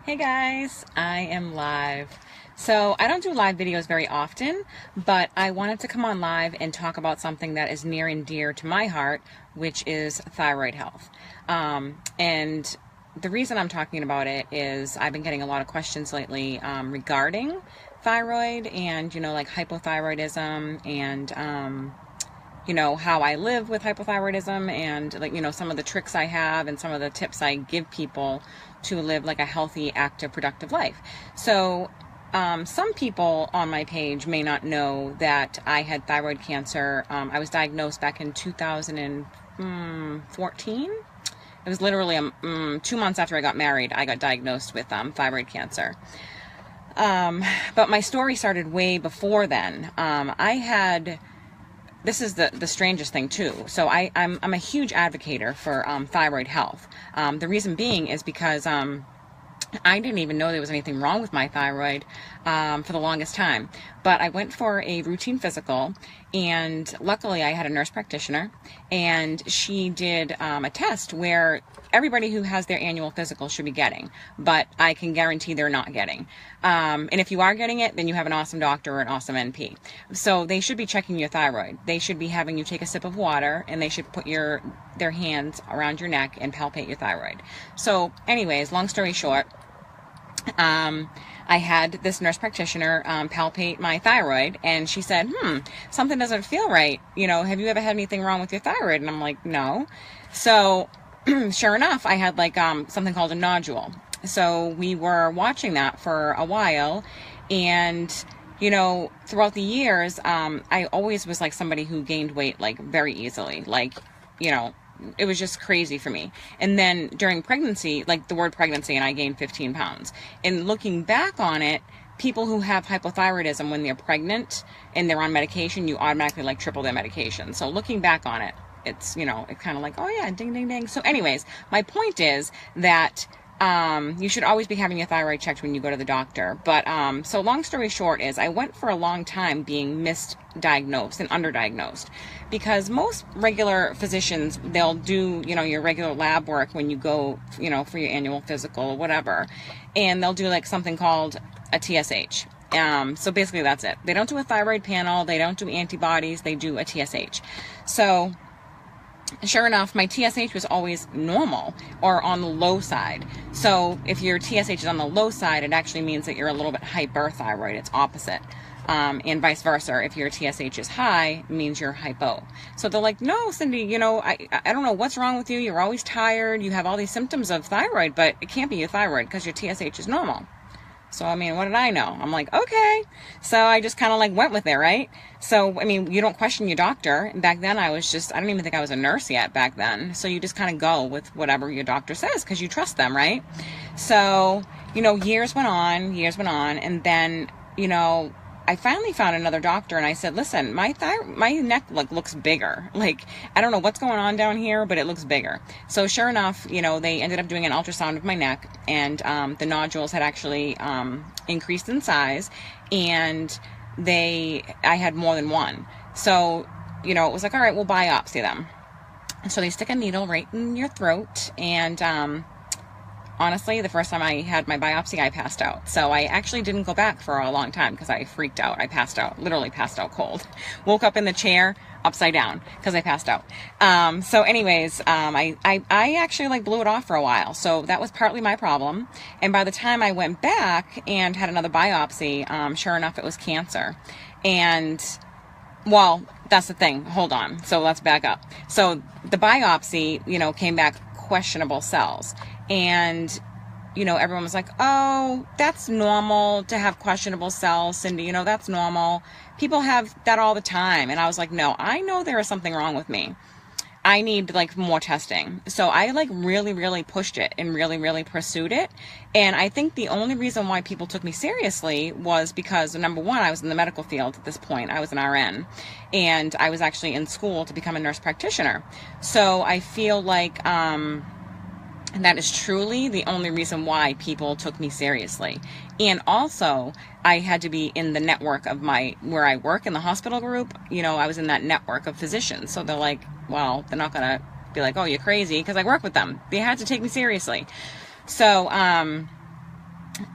Hey guys, I am live. So I don't do live videos very often, but I wanted to come on live and talk about something that is near and dear to my heart, which is thyroid health. And the reason I'm talking about it is I've been getting a lot of questions lately regarding thyroid and, like hypothyroidism and, how I live with hypothyroidism and some of the tricks I have and some of the tips I give people to live like a healthy, active, productive life. So some people on my page may not know that I had thyroid cancer. I was diagnosed back in 2014. It was literally 2 months after I got married, I got diagnosed with thyroid cancer. But my story started way before then. This is the strangest thing too. So I'm a huge advocate for thyroid health. The reason being is because I didn't even know there was anything wrong with my thyroid for the longest time. But I went for a routine physical, and luckily I had a nurse practitioner, and she did a test where everybody who has their annual physical should be getting, but I can guarantee they're not getting. And if you are getting it, then you have an awesome doctor or an awesome NP. So they should be checking your thyroid. They should be having you take a sip of water, and they should put their hands around your neck and palpate your thyroid. So anyways, long story short, I had this nurse practitioner palpate my thyroid, and she said, something doesn't feel right. Have you ever had anything wrong with your thyroid? And I'm like, no. So sure enough, I had something called a nodule. So we were watching that for a while, and throughout the years, I always was like somebody who gained weight very easily. It was just crazy for me. And then during pregnancy, the word pregnancy, and I gained 15 pounds. And looking back on it, people who have hypothyroidism when they're pregnant and they're on medication, you automatically triple their medication. So looking back on it, it's, it's kind of oh yeah, ding, ding, ding. So anyways, my point is that you should always be having your thyroid checked when you go to the doctor. But so long story short is I went for a long time being misdiagnosed and underdiagnosed, because most regular physicians, they'll do, your regular lab work when you go, for your annual physical or whatever. And they'll do something called a TSH. So basically that's it. They don't do a thyroid panel. They don't do antibodies. They do a TSH. So sure enough, my TSH was always normal or on the low side. So if your TSH is on the low side, it actually means that you're a little bit hyperthyroid. It's opposite. And vice versa. If your TSH is high, it means you're hypo. So they're like, no, Cindy, I don't know what's wrong with you. You're always tired. You have all these symptoms of thyroid, but it can't be your thyroid because your TSH is normal. So, what did I know? I'm like, okay. So I just kind of went with it, right? So, you don't question your doctor. Back then I don't even think I was a nurse yet back then. So you just kind of go with whatever your doctor says because you trust them, right? So, years went on, and then, I finally found another doctor, and I said, listen, my neck looks bigger. I don't know what's going on down here, but it looks bigger. So sure enough, they ended up doing an ultrasound of my neck, and the nodules had actually increased in size, and I had more than one. So, it was all right, we'll biopsy them. So they stick a needle right in your throat, and honestly, the first time I had my biopsy, I passed out. So I actually didn't go back for a long time because I freaked out. I passed out, literally passed out cold. Woke up in the chair upside down because I passed out. So anyways, I actually blew it off for a while. So that was partly my problem. And by the time I went back and had another biopsy, sure enough, it was cancer. And well, that's the thing. Hold on. So let's back up. So the biopsy, came back questionable cells. And, everyone was like, oh, that's normal to have questionable cells, Cindy, that's normal. People have that all the time. And I was like, no, I know there is something wrong with me. I need more testing. So I really, really pushed it and really, really pursued it. And I think the only reason why people took me seriously was because, number one, I was in the medical field at this point. I was an RN, and I was actually in school to become a nurse practitioner. So I feel and that is truly the only reason why people took me seriously. And also, I had to be in the network of where I work in the hospital group. I was in that network of physicians. So they're like, well, they're not going to be like, oh, you're crazy, because I work with them. They had to take me seriously. So,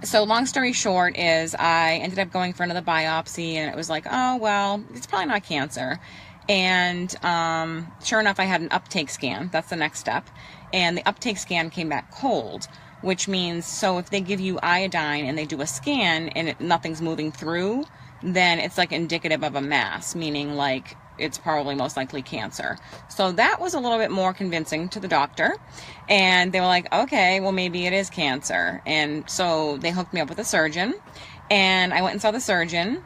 So long story short is I ended up going for another biopsy, and it was like, oh, well, it's probably not cancer. And sure enough, I had an uptake scan. That's the next step. And the uptake scan came back cold, which means, so if they give you iodine and they do a scan and nothing's moving through, then it's like indicative of a mass, meaning like it's probably most likely cancer. So that was a little bit more convincing to the doctor. And they were like, okay, well, maybe it is cancer. And so they hooked me up with a surgeon. And I went and saw the surgeon.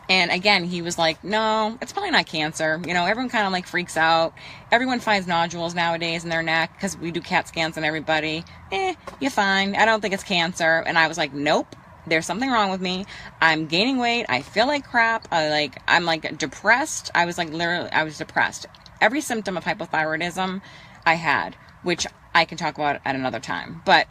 And again, he was like, no, it's probably not cancer. You know, everyone kind of like freaks out. Everyone finds nodules nowadays in their neck because we do CAT scans on everybody. You're fine. I don't think it's cancer. And I was like, nope. There's something wrong with me. I'm gaining weight. I feel like crap. I'm like depressed. I was depressed. Every symptom of hypothyroidism I had, which I can talk about at another time. But,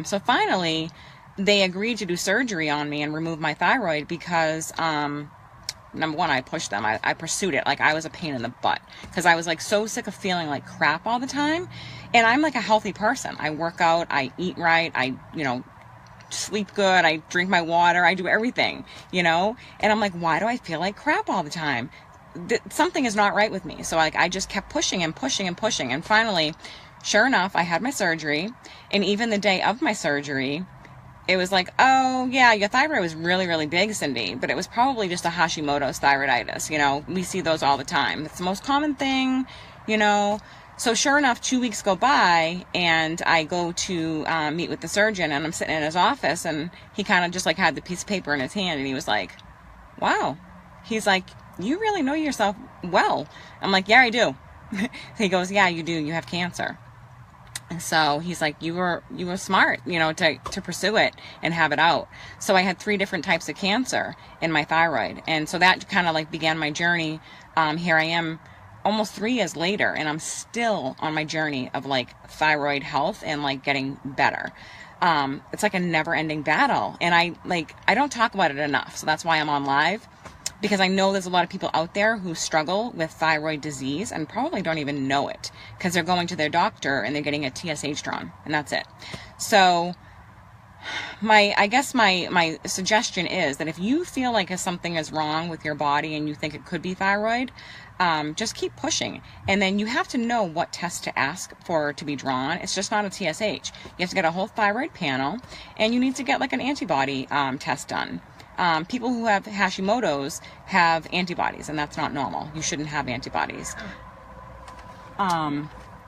so finally they agreed to do surgery on me and remove my thyroid because, number one, I pushed them. I pursued it. Like I was a pain in the butt because I was like so sick of feeling like crap all the time. And I'm like a healthy person. I work out, I eat right. I sleep good, I drink my water, I do everything, and I'm like, why do I feel like crap all the time? Something is not right with me. So like I just kept pushing and pushing and pushing, and finally, sure enough, I had my surgery. And even the day of my surgery, it was like, oh yeah, your thyroid was really, really big, Cindy, but it was probably just a Hashimoto's thyroiditis. We see those all the time. It's the most common thing. So sure enough, 2 weeks go by, and I go to meet with the surgeon, and I'm sitting in his office, and he kind of just like had the piece of paper in his hand, and he was like, wow. He's like, you really know yourself well. I'm like, yeah, I do. He goes, yeah, you do. You have cancer. And so he's like, you were smart, to pursue it and have it out. So I had 3 different types of cancer in my thyroid. And so that kind of like began my journey. Here I am, almost 3 years later, and I'm still on my journey of like thyroid health and like getting better. It's like a never ending battle. And I don't talk about it enough. So that's why I'm on live, because I know there's a lot of people out there who struggle with thyroid disease and probably don't even know it because they're going to their doctor and they're getting a TSH drawn, and that's it. So my suggestion is that if you feel like something is wrong with your body and you think it could be thyroid, just keep pushing. And then you have to know what test to ask for to be drawn. It's just not a TSH. You have to get a whole thyroid panel, and you need to get like an antibody test done. People who have Hashimoto's have antibodies, and that's not normal. You shouldn't have antibodies.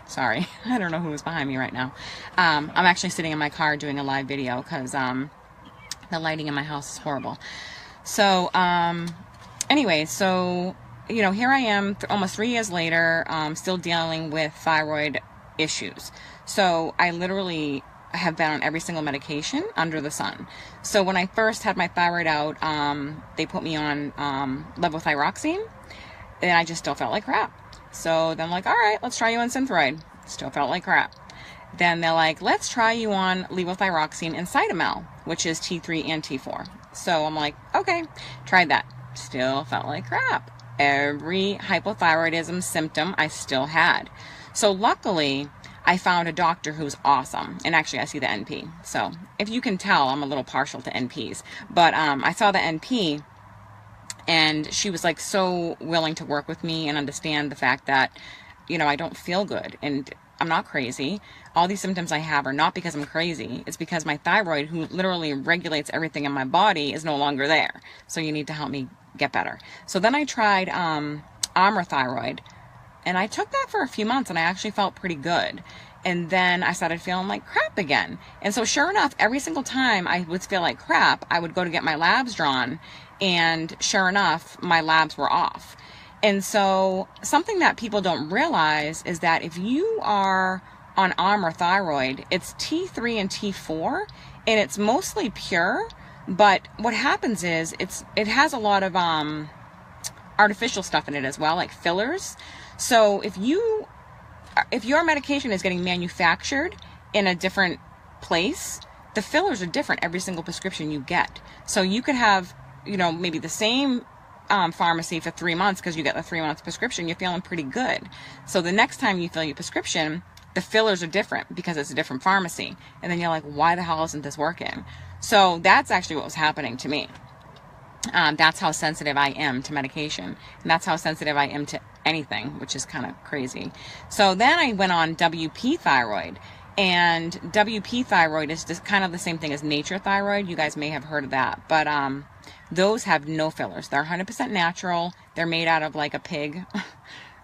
Sorry, I don't know who is behind me right now. I'm actually sitting in my car doing a live video because the lighting in my house is horrible. So anyway, so here I am almost 3 years later, still dealing with thyroid issues. So I literally have been on every single medication under the sun. So when I first had my thyroid out, they put me on levothyroxine, and I just still felt like crap. So then like, all right, let's try you on Synthroid. Still felt like crap. Then they're like, let's try you on levothyroxine and Cytomel, which is T3 and T4. So I'm like, okay, tried that. Still felt like crap. Every hypothyroidism symptom I still had. So luckily, I found a doctor who's awesome. And actually, I see the NP. So if you can tell, I'm a little partial to NPs. But I saw the NP, and she was like so willing to work with me and understand the fact that, I don't feel good and I'm not crazy. All these symptoms I have are not because I'm crazy. It's because my thyroid, who literally regulates everything in my body, is no longer there. So you need to help me get better. So then I tried Armour Thyroid, and I took that for a few months, and I actually felt pretty good. And then I started feeling like crap again. And so sure enough, every single time I would feel like crap, I would go to get my labs drawn, and sure enough, my labs were off. And so something that people don't realize is that if you are on Armour Thyroid, it's T3 and T4, and it's mostly pure. But what happens is it has a lot of artificial stuff in it as well, like fillers. So if your medication is getting manufactured in a different place, the fillers are different every single prescription you get. So you could have, maybe the same pharmacy for 3 months because you get the 3 month prescription, you're feeling pretty good. So the next time you fill your prescription, the fillers are different because it's a different pharmacy. And then you're like, why the hell isn't this working? So that's actually what was happening to me. That's how sensitive I am to medication. And that's how sensitive I am to anything, which is kind of crazy. So then I went on WP thyroid. And WP thyroid is just kind of the same thing as nature thyroid. You guys may have heard of that. But those have no fillers. They're 100% natural. They're made out of like a pig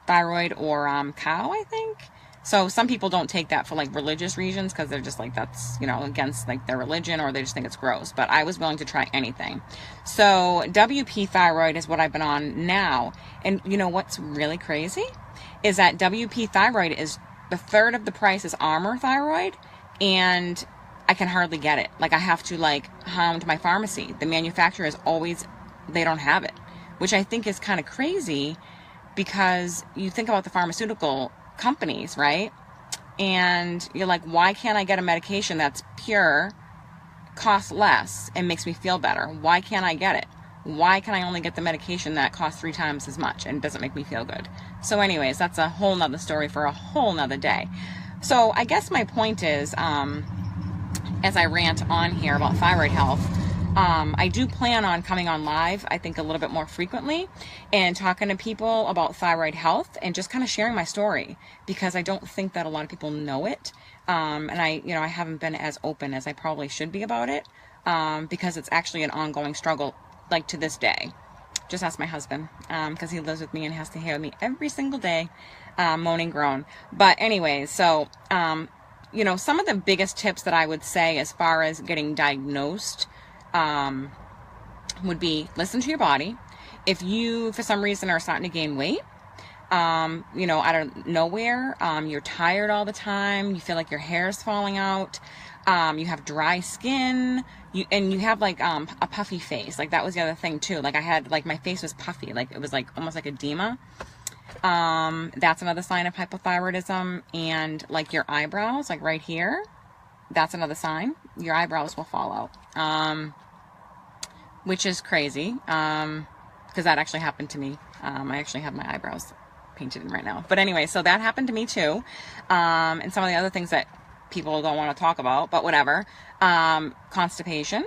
thyroid or cow, I think. So some people don't take that for like religious reasons because they're just like, that's, you know, against like their religion, or they just think it's gross. But I was willing to try anything. So WP thyroid is what I've been on now. And you know what's really crazy is that WP thyroid is the third of the price is Armour thyroid, and I can hardly get it. Like I have to like hound my pharmacy. The manufacturer is always, they don't have it, which I think is kind of crazy because you think about the pharmaceutical companies, right? And you're like, why can't I get a medication that's pure, costs less, and makes me feel better? Why can't I get it? Why can I only get the medication that costs 3 times as much and doesn't make me feel good? So anyways, that's a whole nother story for a whole nother day. So I guess my point is, as I rant on here about thyroid health, I do plan on coming on live, I think a little bit more frequently, and talking to people about thyroid health and just kind of sharing my story, because I don't think that a lot of people know it. And I haven't been as open as I probably should be about it, because it's actually an ongoing struggle, like to this day. Just ask my husband, because he lives with me and has to hear me every single day, moaning, groan. But anyways, so, some of the biggest tips that I would say as far as getting diagnosed would be listen to your body. If you, for some reason, are starting to gain weight, out of nowhere, you're tired all the time, you feel like your hair is falling out, you have dry skin, you have like a puffy face. Like that was the other thing too. Like I had, like my face was puffy, like it was like almost like edema. That's another sign of hypothyroidism. And like your eyebrows, like right here, that's another sign. Your eyebrows will fall out. Which is crazy, because that actually happened to me. I actually have my eyebrows painted in right now. But anyway, so that happened to me too. And some of the other things that people don't want to talk about, but whatever. Constipation.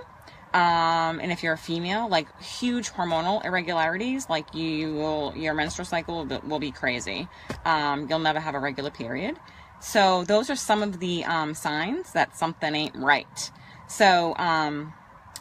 And if you're a female, like huge hormonal irregularities, like your menstrual cycle will be crazy. You'll never have a regular period. So those are some of the signs that something ain't right. So,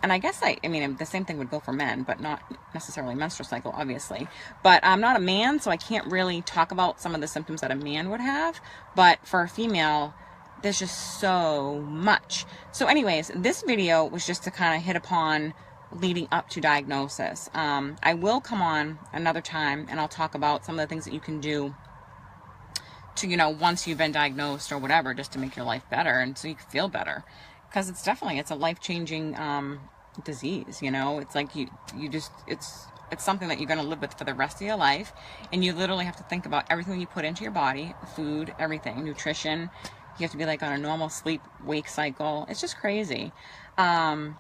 and I guess I mean, the same thing would go for men, but not necessarily menstrual cycle, obviously. But I'm not a man, so I can't really talk about some of the symptoms that a man would have. But for a female, there's just so much. So anyways, this video was just to kind of hit upon leading up to diagnosis. I will come on another time and I'll talk about some of the things that you can do to, once you've been diagnosed or whatever, just to make your life better and so you can feel better. Because it's a life-changing disease, It's like it's something that you're going to live with for the rest of your life. And you literally have to think about everything you put into your body, food, everything, nutrition. You have to be like on a normal sleep-wake cycle. It's just crazy. But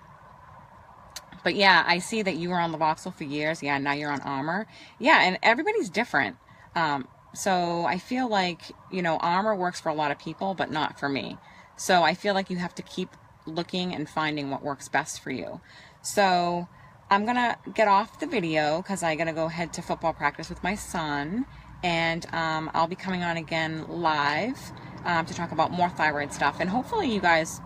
yeah, I see that you were on Levoxyl for years. Yeah, now you're on Armour. Yeah, and everybody's different. So I feel like, Armour works for a lot of people, but not for me. So I feel like you have to keep looking and finding what works best for you. So I'm going to get off the video because I'm going to go head to football practice with my son. And I'll be coming on again live to talk about more thyroid stuff. And hopefully you guys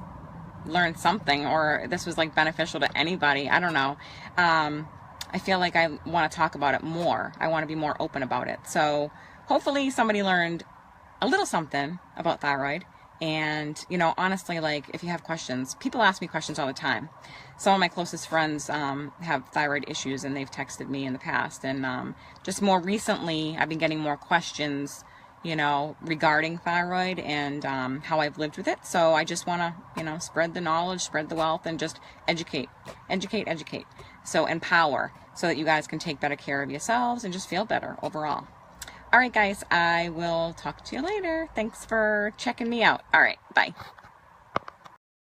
learned something, or this was like beneficial to anybody. I don't know. I feel like I want to talk about it more. I want to be more open about it. So hopefully somebody learned a little something about thyroid. And, honestly, like, if you have questions, people ask me questions all the time. Some of my closest friends have thyroid issues, and they've texted me in the past. And just more recently, I've been getting more questions, regarding thyroid and how I've lived with it. So I just want to, spread the knowledge, spread the wealth, and just educate. So empower so that you guys can take better care of yourselves and just feel better overall. All right, guys, I will talk to you later. Thanks for checking me out. All right, bye.